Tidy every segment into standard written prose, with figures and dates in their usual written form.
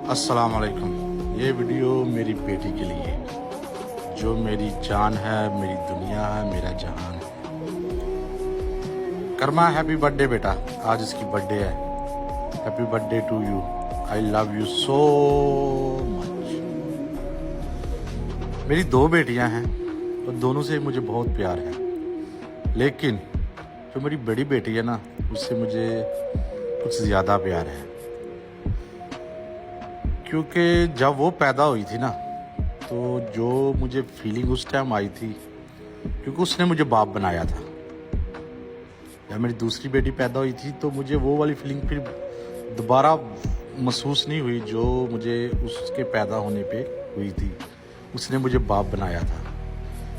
अस्सलाम वालेकुम। ये वीडियो मेरी बेटी के लिए, जो मेरी जान है, मेरी दुनिया है, मेरा जहान है। कर्मा, हैप्पी बर्थडे बेटा। आज इसकी बर्थडे है। Happy birthday to you. I love you so much. मेरी दो बेटियां हैं और दोनों से मुझे बहुत प्यार है, लेकिन जो मेरी बड़ी बेटी है ना, उससे मुझे कुछ ज़्यादा प्यार है। क्योंकि जब वो पैदा हुई थी ना, तो जो मुझे फीलिंग उस टाइम आई थी, क्योंकि उसने मुझे बाप बनाया था। जब मेरी दूसरी बेटी पैदा हुई थी तो मुझे वो वाली फीलिंग फिर दोबारा महसूस नहीं हुई जो मुझे उसके पैदा होने पे हुई थी। उसने मुझे बाप बनाया था,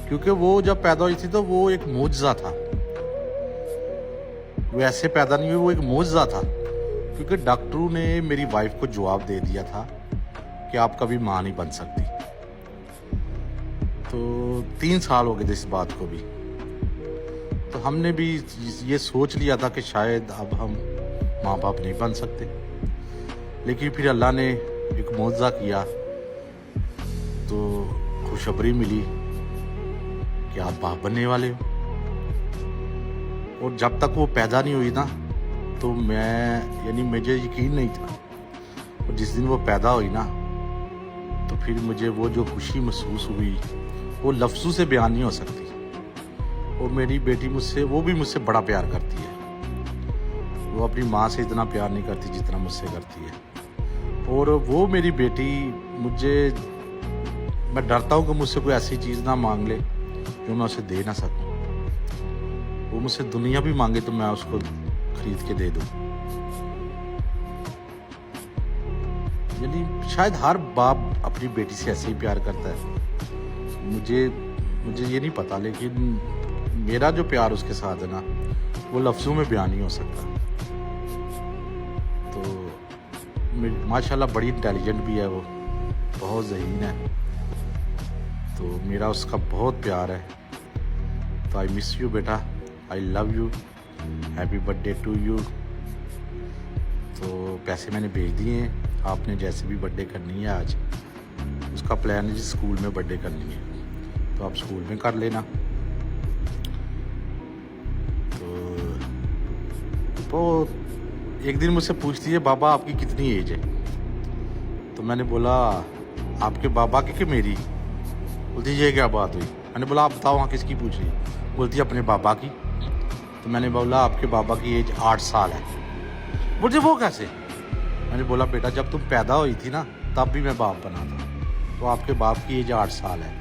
क्योंकि वो जब पैदा हुई थी तो वो एक मौजज़ा था। वो ऐसे पैदा नहीं हुई, वो एक मौजज़ा था। क्योंकि डॉक्टरों ने मेरी वाइफ को जवाब दे दिया था कि आप कभी माँ नहीं बन सकती। तो 3 साल हो गए थे इस बात को भी। तो हमने भी ये सोच लिया था कि शायद अब हम माँ बाप नहीं बन सकते, लेकिन फिर अल्लाह ने एक मौजज़ा किया, तो खुशखबरी मिली कि आप बाप बनने वाले हो। और जब तक वो पैदा नहीं हुई ना, तो मुझे यकीन नहीं था। और जिस दिन वो पैदा हुई ना, तो फिर मुझे वो जो खुशी महसूस हुई, वो लफ्ज़ों से बयान नहीं हो सकती। और मेरी बेटी वो भी मुझसे बड़ा प्यार करती है। वो अपनी माँ से इतना प्यार नहीं करती जितना मुझसे करती है। और वो मेरी बेटी मैं डरता हूँ कि मुझसे कोई ऐसी चीज़ ना मांग ले जो मैं उसे दे ना सकूँ। वो मुझसे दुनिया भी मांगे तो मैं उसको खरीद के दे दूँ। शायद हर बाप अपनी बेटी से ऐसे ही प्यार करता है। मुझे ये नहीं पता, लेकिन मेरा जो प्यार उसके साथ है ना, वो लफ्ज़ों में बयान नहीं हो सकता। तो माशाल्लाह बड़ी इंटेलिजेंट भी है, वो बहुत ज़हीन है। तो मेरा उसका बहुत प्यार है। तो आई मिस यू बेटा, I love you, happy birthday to you. तो पैसे मैंने भेज दिए हैं। आपने जैसे भी बर्थडे करनी है आज, उसका प्लान है जिस स्कूल में बर्थडे करनी है, तो आप स्कूल में कर लेना। तो एक दिन मुझसे पूछती है, बाबा आपकी कितनी एज है? तो मैंने बोला आपके बाबा की कि मेरी? बोलती ये क्या बात हुई? मैंने बोला आप बताओ वहाँ किसकी पूछ रही? बोलती अपने बाबा की। तो मैंने बोला आपके बाबा की एज 8 साल है। बोलती वो कैसे? मैंने बोला बेटा जब तुम पैदा हुई थी ना, तब भी मैं बाप बना था। तो आपके बाप की एज 8 साल है।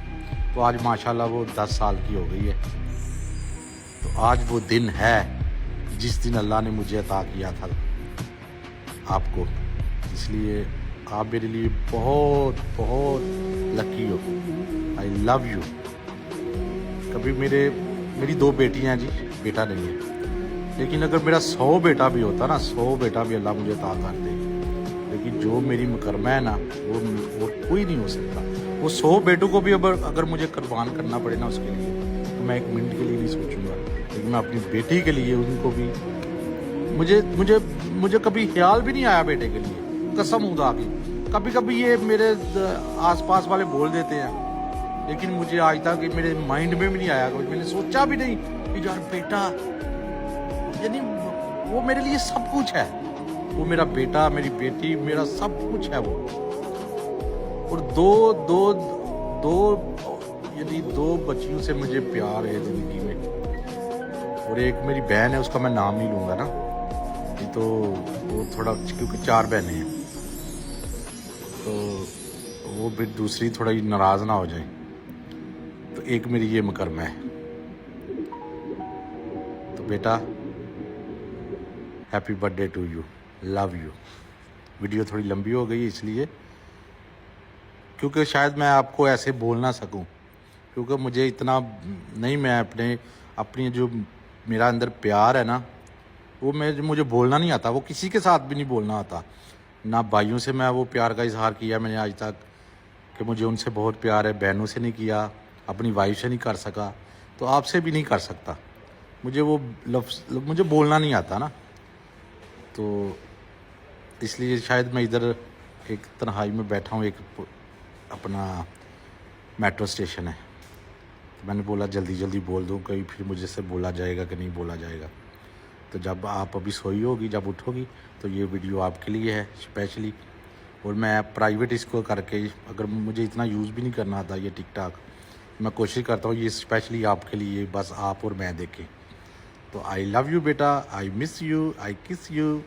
तो आज माशाल्लाह वो 10 साल की हो गई है। तो आज वो दिन है जिस दिन अल्लाह ने मुझे अता किया था आपको। इसलिए आप मेरे लिए बहुत बहुत लकी हो। आई लव यू। कभी मेरी 2 बेटियां हैं जी, बेटा नहीं है। लेकिन अगर मेरा 100 बेटा भी होता ना, 100 बेटा भी अल्लाह मुझे अता कर दे, लेकिन जो मेरी मुकरमा है ना, वो कोई नहीं हो सकता। वो 100 बेटों को भी अगर मुझे कुर्बान करना पड़े ना उसके लिए, तो मैं 1 मिनट के लिए नहीं सोचूंगा। लेकिन मैं अपनी बेटी के लिए, उनको भी मुझे कभी ख्याल भी नहीं आया बेटे के लिए, कसम खुदा की। कभी कभी ये मेरे आसपास वाले बोल देते हैं, लेकिन मुझे आज तक मेरे माइंड में भी नहीं आया। मैंने सोचा भी नहीं कि यार बेटा, वो मेरे लिए सब कुछ है। वो मेरा बेटा, मेरी बेटी, मेरा सब कुछ है वो। और दो बच्चियों से मुझे प्यार है जिंदगी में। और एक मेरी बहन है, उसका मैं नाम नहीं लूँगा ना, नहीं तो वो थोड़ा, क्योंकि 4 बहनें हैं, तो वो भी दूसरी थोड़ा ही नाराज़ ना हो जाए। तो एक मेरी ये मुकरमा है। तो बेटा happy birthday to you, love you. Video थोड़ी लंबी हो गई इसलिए, क्योंकि शायद मैं आपको ऐसे बोल ना सकूं, क्योंकि मुझे इतना नहीं, मैं अपनी जो मेरा अंदर प्यार है ना, वो मुझे बोलना नहीं आता। वो किसी के साथ भी नहीं बोलना आता। ना भाइयों से मैं वो प्यार का इजहार किया मैंने आज तक कि मुझे उनसे बहुत प्यार है। बहनों से नहीं किया, अपनी वाइफ से नहीं कर सका, तो आपसे भी नहीं कर सकता। मुझे वो लफ्ज़ मुझे बोलना नहीं आता ना, तो इसलिए शायद मैं इधर एक तन्हाई में बैठा हूँ, एक अपना मेट्रो स्टेशन है। तो मैंने बोला जल्दी जल्दी बोल दूँ, कहीं फिर मुझे से बोला जाएगा कि नहीं बोला जाएगा। तो जब आप अभी सोई होगी, जब उठोगी तो ये वीडियो आपके लिए है स्पेशली। और मैं प्राइवेट इसको करके, अगर मुझे इतना यूज़ भी नहीं करना आता ये टिकटॉक, मैं कोशिश करता हूँ ये स्पेशली आपके लिए, बस आप और मैं देखें। तो आई लव यू बेटा, आई मिस यू, आई किस यू।